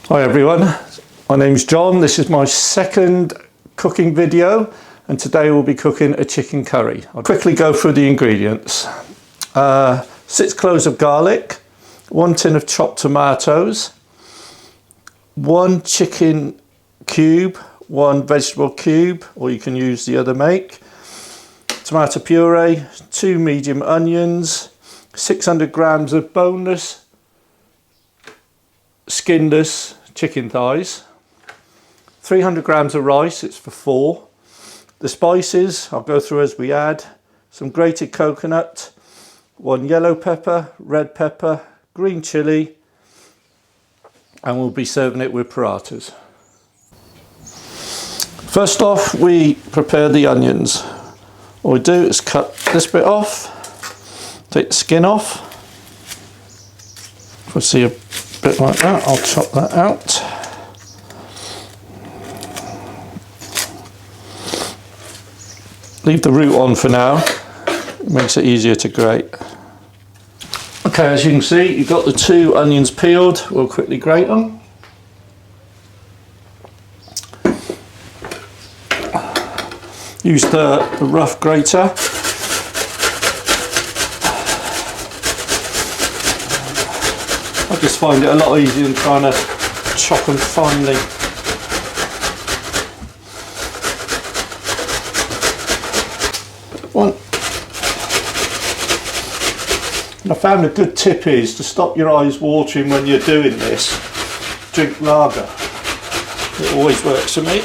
Hi everyone, my name is John. This is my second cooking video and today we'll be cooking a chicken curry. I'll quickly go through the ingredients. 6 cloves of garlic, 1 tin of chopped tomatoes, 1 chicken cube, 1 vegetable cube, or you can use the other make, tomato puree, 2 medium onions, 600 grams of boneless, skinless chicken thighs, 300 grams of rice, it's for 4. The spices, I'll go through as we add, some grated coconut, 1 yellow pepper, red pepper, green chilli, and we'll be serving it with parathas. First off, we prepare the onions. What we do is cut this bit off, take the skin off. If I see a bit like that, I'll chop that out. Leave the root on for now, it makes it easier to grate. Okay, as you can see, you've got the 2 onions peeled, we'll quickly grate them. Use the rough grater. I just find it a lot easier than trying to chop them finely. And I found a good tip is to stop your eyes watering when you're doing this. Drink lager. It always works for me.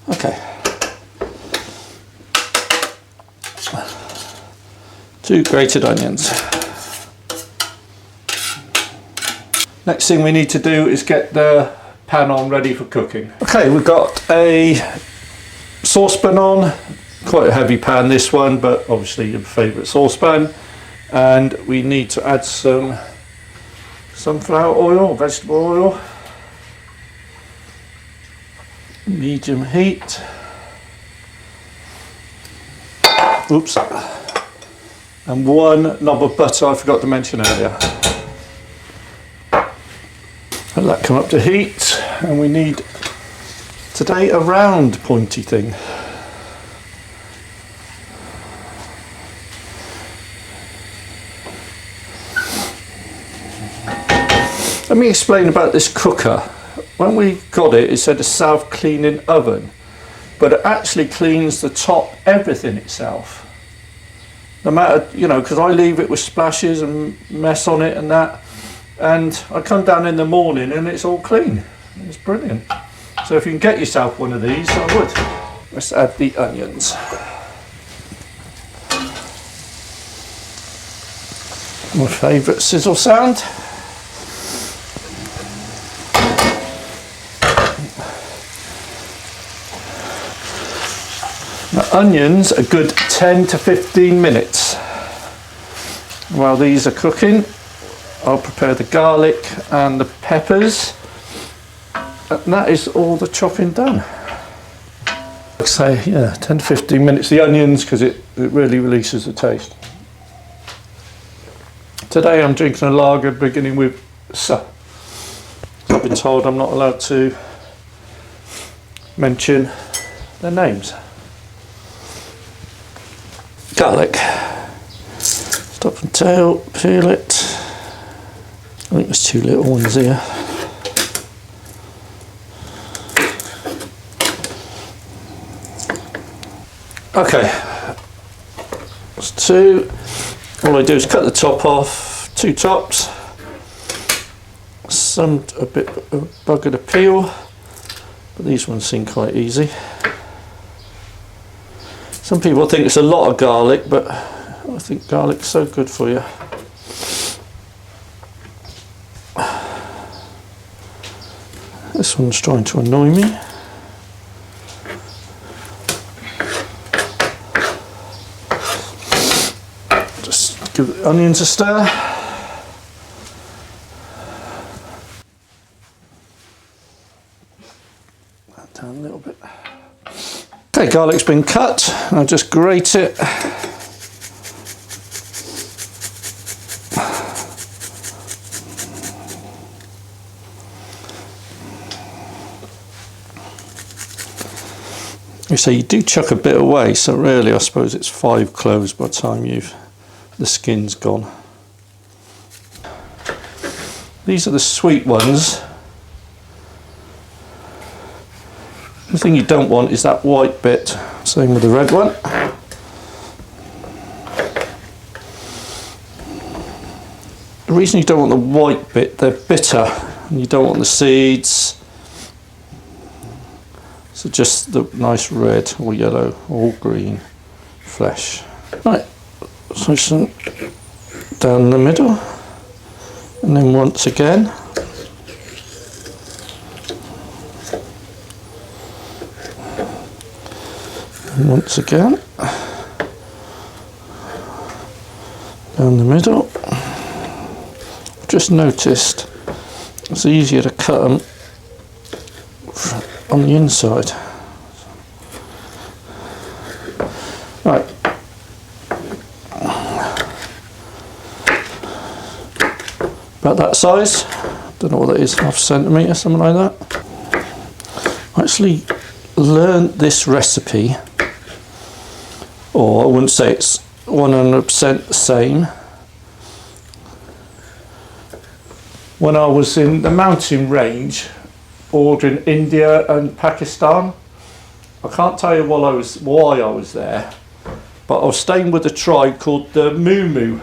Okay. 2 grated onions. Next thing we need to do is get the pan on ready for cooking. Okay, we've got a saucepan on. Quite a heavy pan this one, but obviously your favourite saucepan. And we need to add some sunflower oil, vegetable oil. Medium heat. Oops. And 1 knob of butter I forgot to mention earlier. Let that come up to heat, and we need today a round pointy thing. Let me explain about this cooker. When we got it, it said a self-cleaning oven, but it actually cleans the top, everything itself. No matter, you know, because I leave it with splashes and mess on it and that, and I come down in the morning and it's all clean. It's brilliant. So if you can get yourself one of these, I would. Let's add the onions. My favourite sizzle sound. Now, onions a good 10 to 15 minutes. While these are cooking, I'll prepare the garlic and the peppers, and that is all the chopping done. I'd say, yeah, 10 to 15 minutes, the onions, because it really releases the taste. Today I'm drinking a lager beginning with S. I've been told I'm not allowed to mention their names. Garlic. Top and tail, peel it. I think there's 2 little ones here. Okay, that's 2. All I do is cut the top off, 2 tops. Some a bit of bugger to peel, but these ones seem quite easy. Some people think it's a lot of garlic, but I think garlic's so good for you. This one's trying to annoy me. Just give the onions a stir. That down a little bit. Okay, garlic's been cut. I'll just grate it. You say you do chuck a bit away, so really I suppose it's 5 cloves by the time the skin's gone. These are the sweet ones. The thing you don't want is that white bit. Same with the red one. The reason you don't want the white bit, they're bitter, and you don't want the seeds. So just the nice red or yellow or green flesh. Right, so some down the middle, and then once again. And once again. Down the middle. I've just noticed it's easier to cut them on the inside. Right. About that size. Don't know what that is, half a centimetre, something like that. I actually learned this recipe, or I wouldn't say it's 100% the same, when I was in the mountain range bordering India and Pakistan. I can't tell you why I was there, but I was staying with a tribe called the Mumu,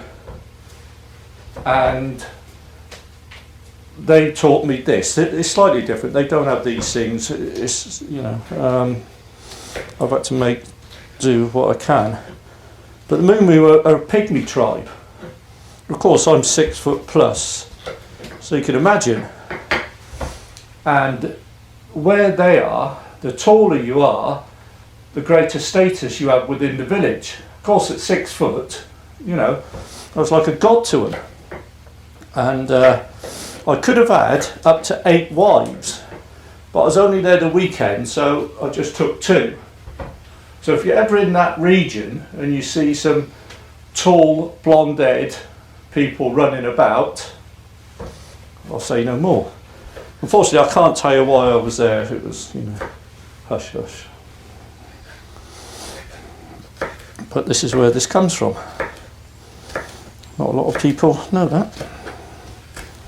and they taught me this. It's slightly different. They don't have these things. It's, you know, I've had to do what I can. But the Mumu are a pygmy tribe. Of course, I'm 6 foot plus, so you can imagine. And where they are, the taller you are, the greater status you have within the village. Of course, at 6 foot, you know, I was like a god to them. And I could have had up to 8 wives, but I was only there the weekend, so I just took 2. So if you're ever in that region and you see some tall, blonde-haired people running about, I'll say no more. Unfortunately, I can't tell you why I was there. It was, you know, hush hush. But this is where this comes from. Not a lot of people know that.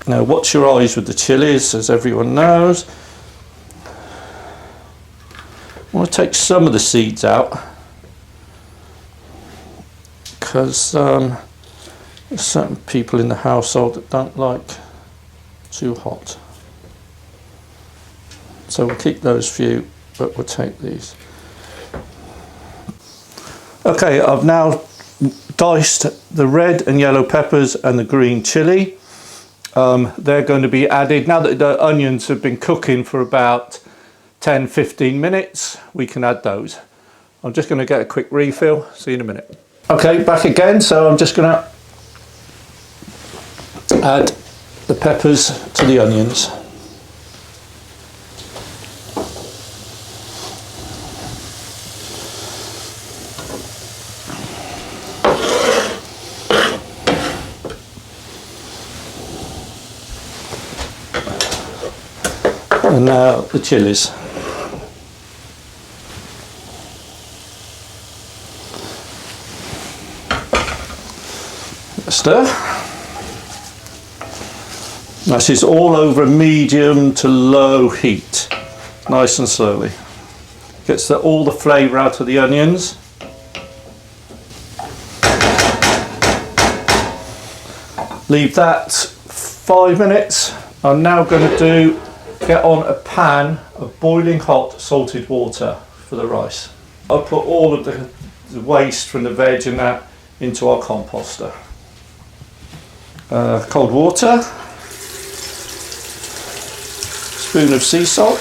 Now, watch your eyes with the chilies, as everyone knows. I want to take some of the seeds out because there's certain people in the household that don't like too hot. So we'll keep those few, but we'll take these. Okay, I've now diced the red and yellow peppers and the green chilli. They're going to be added, now that the onions have been cooking for about 10-15 minutes, we can add those. I'm just going to get a quick refill, see you in a minute. Okay, back again, so I'm just going to add the peppers to the onions. And now the chilies. Stir. This is all over medium to low heat, nice and slowly. Gets all the flavour out of the onions. Leave that 5 minutes. I'm now going to get on a pan of boiling hot salted water for the rice. I'll put all of the waste from the veg and that into our composter. Cold water, spoon of sea salt,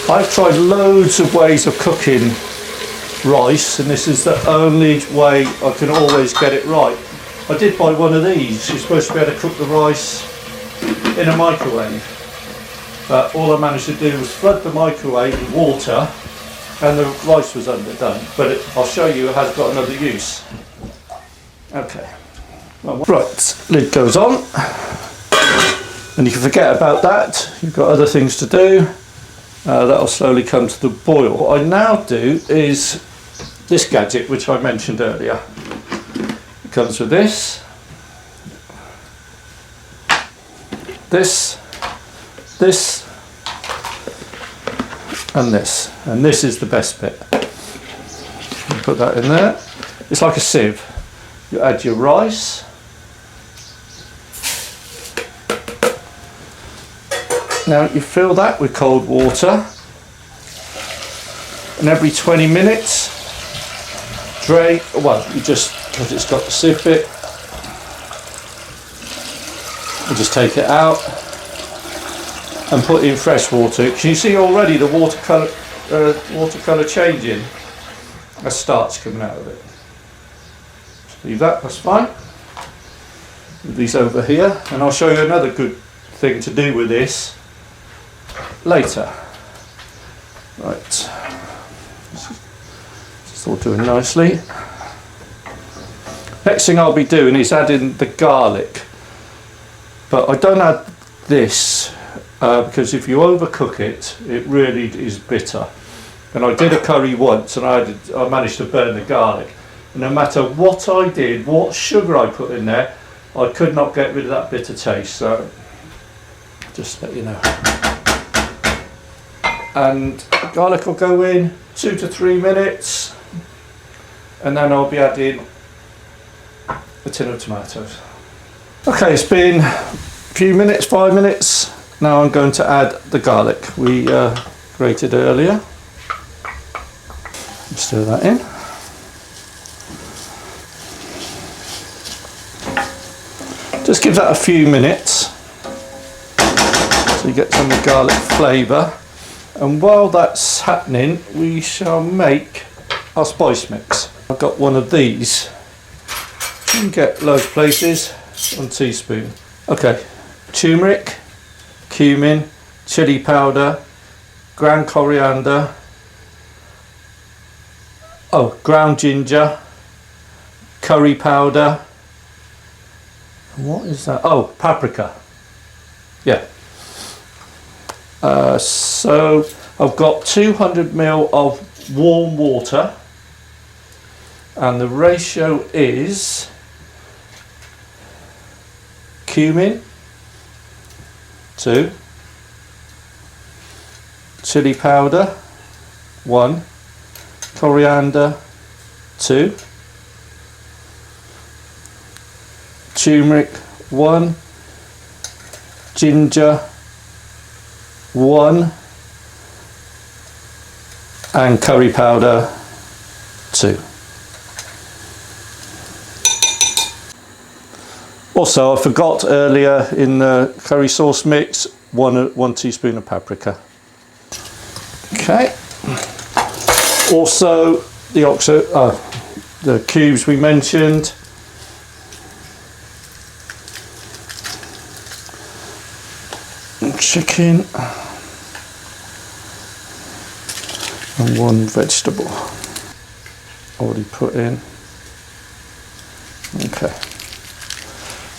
I've tried loads of ways of cooking rice, and this is the only way I can always get it right. I did buy one of these. You're supposed to be able to cook the rice in a microwave, but all I managed to do was flood the microwave with water and the rice was underdone, but I'll show you it has got another use. Okay, right, lid goes on. And you can forget about that, you've got other things to do. That'll slowly come to the boil. What I now do is this gadget, which I mentioned earlier. It comes with this, this, and this. And this is the best bit. You put that in there. It's like a sieve. You add your rice. Now you fill that with cold water, and every 20 minutes drain, well, you just, because it's got the sieve bit, you just take it out and put in fresh water. Can you see already the watercolour changing? As starch coming out of it. Just leave that's fine. Move these over here, and I'll show you another good thing to do with this later. Right, it's all doing nicely. Next thing I'll be doing is adding the garlic, but I don't add this because if you overcook it, it really is bitter. And I did a curry once, and I managed to burn the garlic. And no matter what I did, what sugar I put in there, I could not get rid of that bitter taste. So just let you know. And garlic will go in 2 to 3 minutes, and then I'll be adding a tin of tomatoes. Okay, it's been a few minutes, 5 minutes. Now I'm going to add the garlic we grated earlier. Stir that in. Just give that a few minutes so you get some of the garlic flavour. And while that's happening, we shall make our spice mix. I've got one of these. You can get loads of places. 1 teaspoon. Okay, turmeric, cumin, chili powder, ground coriander, ground ginger, curry powder. What is that? Oh, paprika. Yeah. So I've got 200 ml of warm water, and the ratio is cumin 2, chili powder 1, coriander 2, turmeric 1, ginger 1, and curry powder 2. Also, I forgot earlier in the curry sauce mix, 1 teaspoon of paprika. Okay. Also, the cubes we mentioned. Chicken. And 1 vegetable. Already put in. Okay.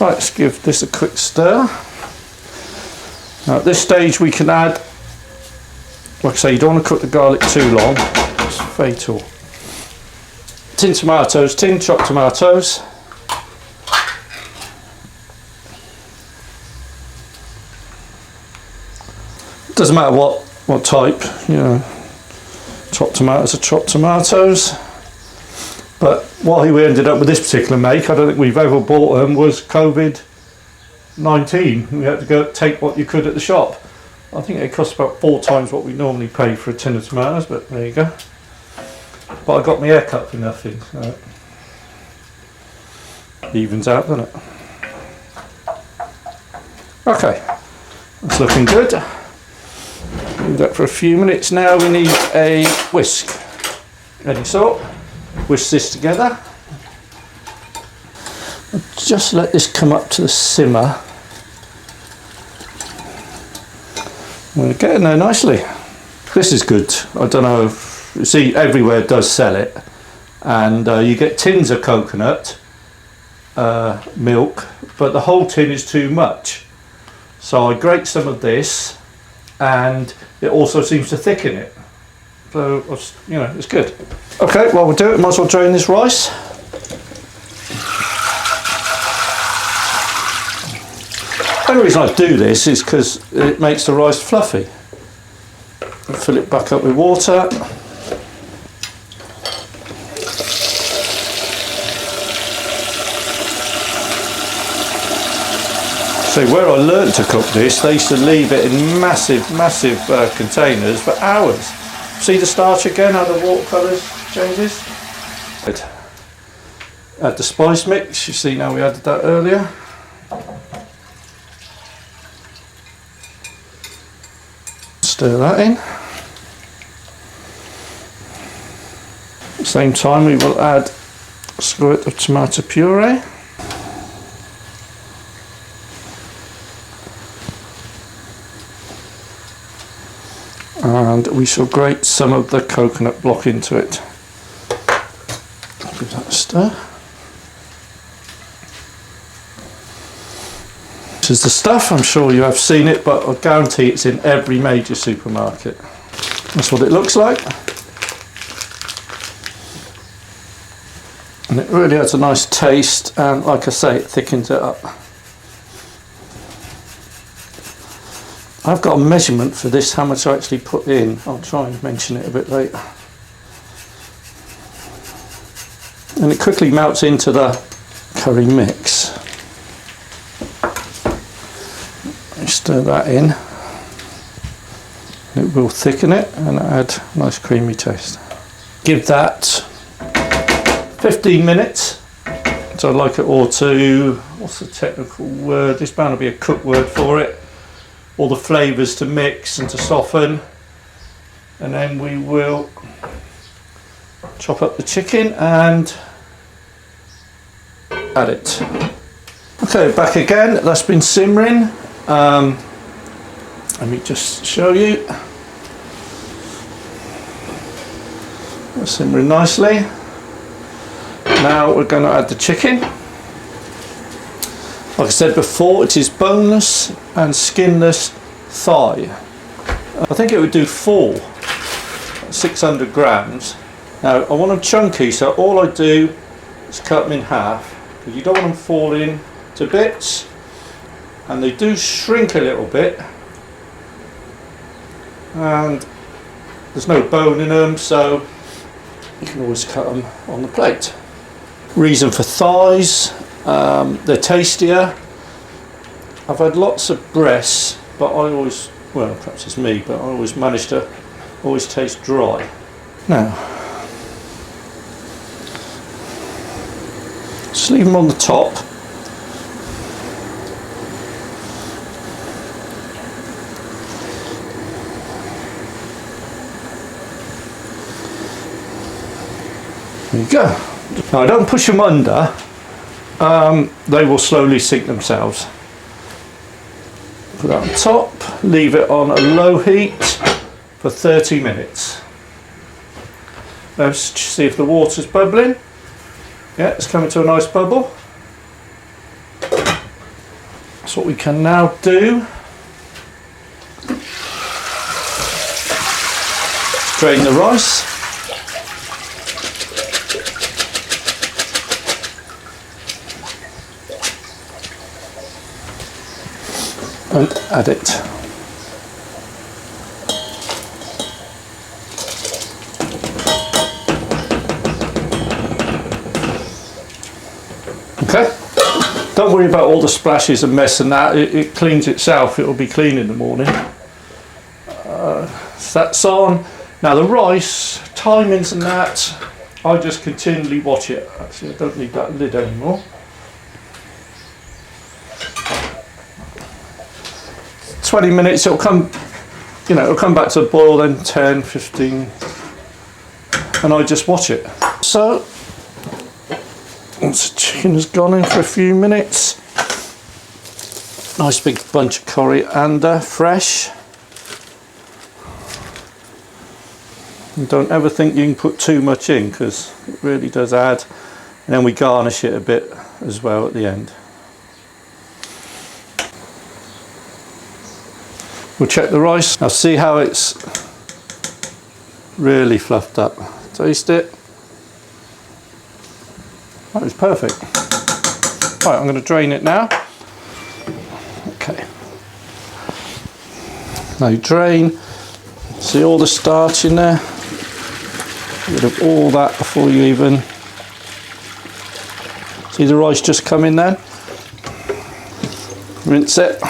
Right, let's give this a quick stir. Now at this stage we can add, like I say, you don't want to cook the garlic too long, it's fatal. Tin tomatoes, tin chopped tomatoes. Doesn't matter what type, you know, chopped tomatoes are chopped tomatoes. But why we ended up with this particular make, I don't think we've ever bought them, was COVID-19. We had to go take what you could at the shop. I think it cost about 4 times what we normally pay for a tin of tomatoes, but there you go. But I got my hair cut for nothing, so it evens out, doesn't it? Okay, that's looking good. Do that for a few minutes. Now we need a whisk, any sort. Whisk this together. Just let this come up to the simmer. We're getting there nicely. This is good. I don't know if you see, everywhere does sell it, and you get tins of coconut milk, but the whole tin is too much. So I grate some of this, and it also seems to thicken it. So, you know, it's good. Okay, while we'll do it, might as well drain this rice. The only reason I do this is because it makes the rice fluffy. Fill it back up with water. So where I learned to cook this, they used to leave it in massive containers for hours. See the starch again, how the watercolour changes? Good. Add the spice mix, you see now we added that earlier. Stir that in. At the same time we will add a squirt of tomato puree. And we shall grate some of the coconut block into it. Give that a stir. This is the stuff, I'm sure you have seen it, but I guarantee it's in every major supermarket. That's what it looks like. And it really has a nice taste, and like I say, it thickens it up. I've got a measurement for this, how much I actually put in. I'll try and mention it a bit later. And it quickly melts into the curry mix. I stir that in. It will thicken it and add a nice creamy taste. Give that 15 minutes. So I'd like it all to, what's the technical word? There's bound to be a cook word for it. All the flavours to mix and to soften, and then we will chop up the chicken and add it. Okay, back again, that's been simmering. Let me just show you. That's simmering nicely. Now we're going to add the chicken. Like I said before, it is boneless and skinless thigh. I think it would do 600 grams. Now I want them chunky, so all I do is cut them in half, because you don't want them falling to bits, and they do shrink a little bit, and there's no bone in them, so you can always cut them on the plate. Reason for thighs. They're tastier. I've had lots of breasts, but I always, well, perhaps it's me, but I always manage to taste dry. Now, just leave them on the top. There you go. Now I don't push them under. They will slowly sink themselves. Put that on top, leave it on a low heat for 30 minutes. Let's see if the water's bubbling. Yeah, it's coming to a nice bubble. That's what we can now do. Drain the rice. And add it. Okay, don't worry about all the splashes and mess and that, it cleans itself, it will be clean in the morning. So that's on. Now the rice, timings and that, I just continually watch it. Actually I don't need that lid anymore. 20 minutes, it'll come, you know, it'll come back to a boil, then 10, 15, and I just watch it. So, once the chicken has gone in for a few minutes, nice big bunch of coriander, fresh. And don't ever think you can put too much in, because it really does add, and then we garnish it a bit as well at the end. We'll check the rice. Now see how it's really fluffed up. Taste it. That is perfect. Right, I'm going to drain it now. Okay. Now drain. See all the starch in there? Get rid of all that before you even... See the rice just come in there? Rinse it.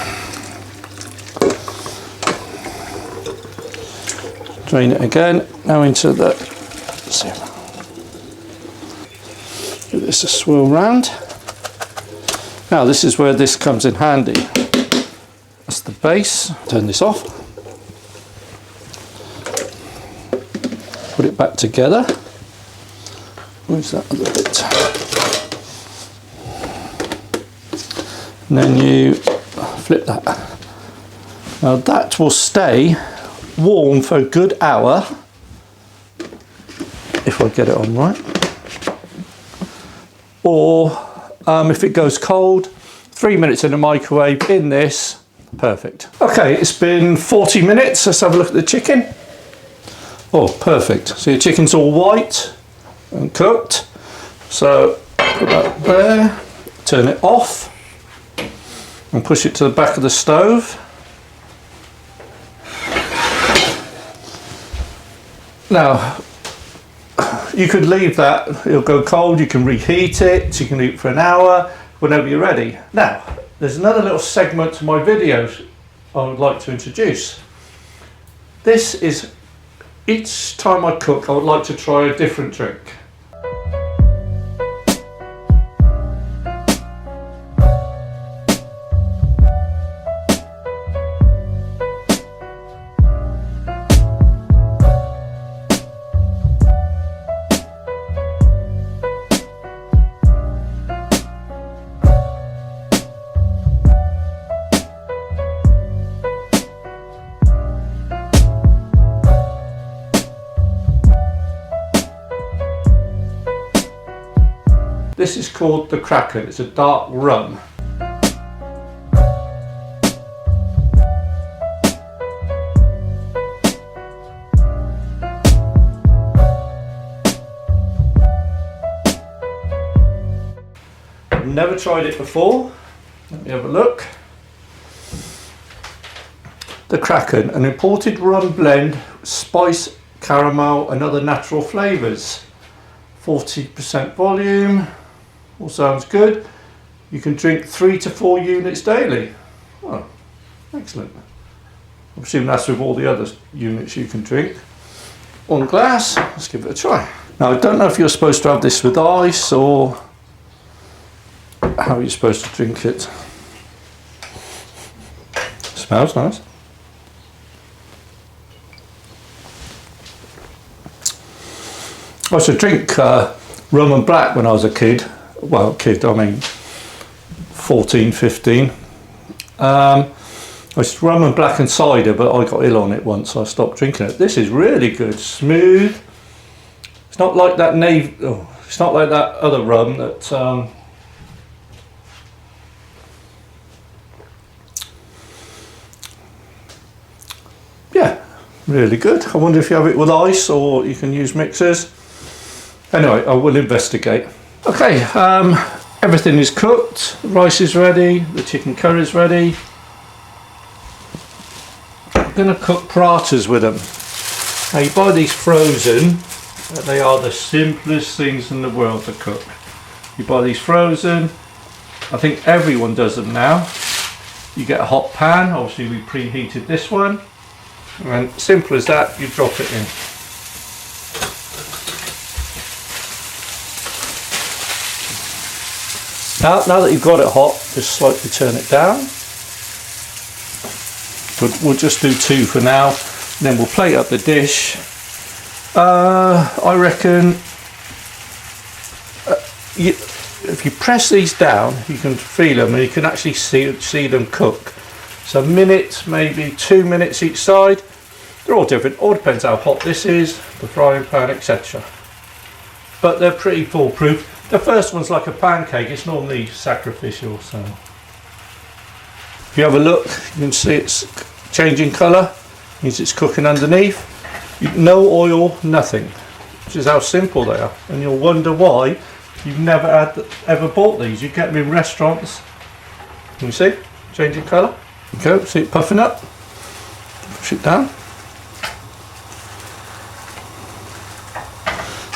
Drain it again. Now into the... Let's see. Give this a swirl round. Now this is where this comes in handy. That's the base. Turn this off. Put it back together. Where's that other bit? And then you flip that. Now that will stay warm for a good hour, if I get it on right. Or if it goes cold, 3 minutes in the microwave in this, perfect. Okay, it's been 40 minutes. Let's have a look at the chicken. Oh, perfect. So your chicken's all white and cooked. So put that there, turn it off and push it to the back of the stove. Now, you could leave that, it'll go cold, you can reheat it, you can eat it for an hour, whenever you're ready. Now, there's another little segment to my videos I would like to introduce. This is, each time I cook, I would like to try a different drink. This is called the Kraken. It's a dark rum. I've never tried it before. Let me have a look. The Kraken, an imported rum blend, spice, caramel and other natural flavours. 40% volume. All sounds good. You can drink 3 to 4 units daily. Oh, excellent. I'm assuming that's with all the other units you can drink. One glass, let's give it a try. Now I don't know if you're supposed to have this with ice or how you're supposed to drink it. Smells nice. I used to drink rum and black when I was a kid. Well, kid, I mean 14, 15. I used to rum and black and cider, but I got ill on it once, so I stopped drinking it. This is really good, smooth. It's not like that it's not like that other rum that yeah, really good. I wonder if you have it with ice or you can use mixers. Anyway, I will investigate. Okay, everything is cooked. The rice is ready. The chicken curry is ready. I'm going to cook parathas with them. Now you buy these frozen. They are the simplest things in the world to cook. You buy these frozen. I think everyone does them now. You get a hot pan. Obviously we preheated this one. And simple as that, you drop it in. Now that you've got it hot, just slightly turn it down. But we'll just do 2 for now, and then we'll plate up the dish. I reckon if you press these down, you can feel them and you can actually see them cook. So a minute, maybe 2 minutes each side. They're all different, all depends how hot this is, the frying pan, etc. But they're pretty foolproof. The first one's like a pancake, it's normally sacrificial, so if you have a look, you can see it's changing colour means it's cooking underneath. No oil, nothing, which is how simple they are. And you'll wonder why you've never ever bought these. You get them in restaurants. Can you see? Changing colour. Okay, see it puffing up. Push it down.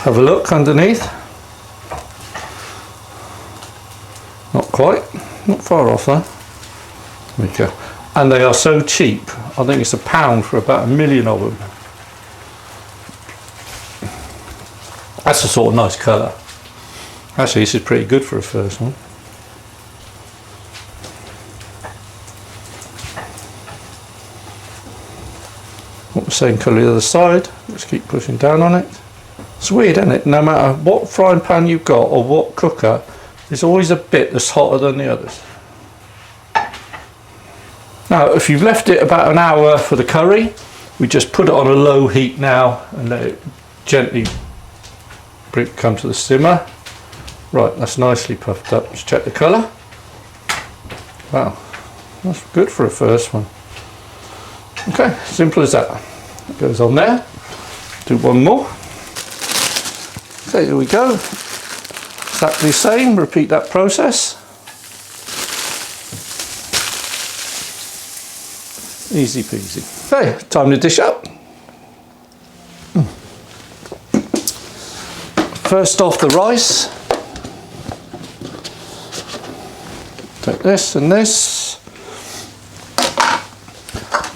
Have a look underneath. Not quite, not far off though. There we go. And they are so cheap. I think it's £1 for about 1 million of them. That's a sort of nice colour. Actually, this is pretty good for a first one. Want the same colour the other side. Let's keep pushing down on it. It's weird, isn't it? No matter what frying pan you've got or what cooker, there's always a bit that's hotter than the others. Now, if you've left it about an hour for the curry, we just put it on a low heat now and let it gently come to the simmer. Right, that's nicely puffed up. Let's check the colour. Wow, that's good for a first one. Okay, simple as that. It goes on there. Do one more. Okay, here we go. Exactly the same, repeat that process. Easy peasy. Okay, time to dish up. First off, the rice. Take this and this.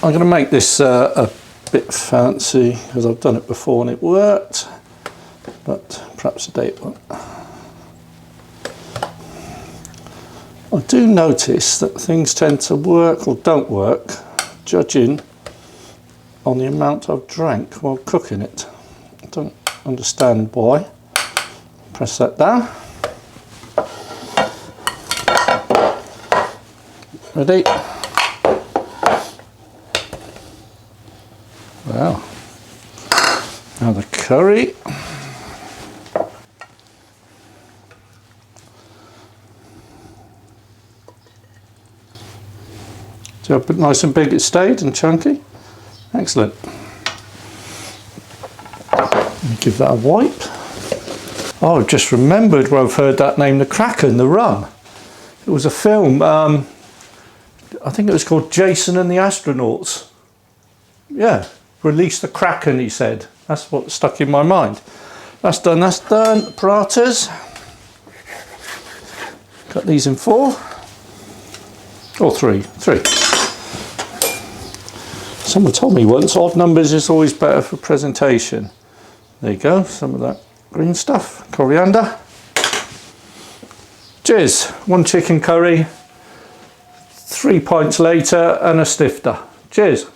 I'm going to make this a bit fancy because I've done it before and it worked, but perhaps today it won't. I do notice that things tend to work or don't work judging on the amount I've drank while cooking it. I don't understand why. Press that down. Ready? Wow. Now the curry. See how nice and big it stayed and chunky? Excellent. Let me give that a wipe. Oh, I've just remembered where I've heard that name, the Kraken, the rum. It was a film, I think it was called Jason and the Astronauts. Yeah, release the Kraken, he said. That's what stuck in my mind. That's done, that's done. Paratas. Cut these in 4. Or 3. Someone told me once, odd numbers is always better for presentation. There you go, some of that green stuff, coriander. Cheers, 1 chicken curry, 3 pints later and a stifter. Cheers.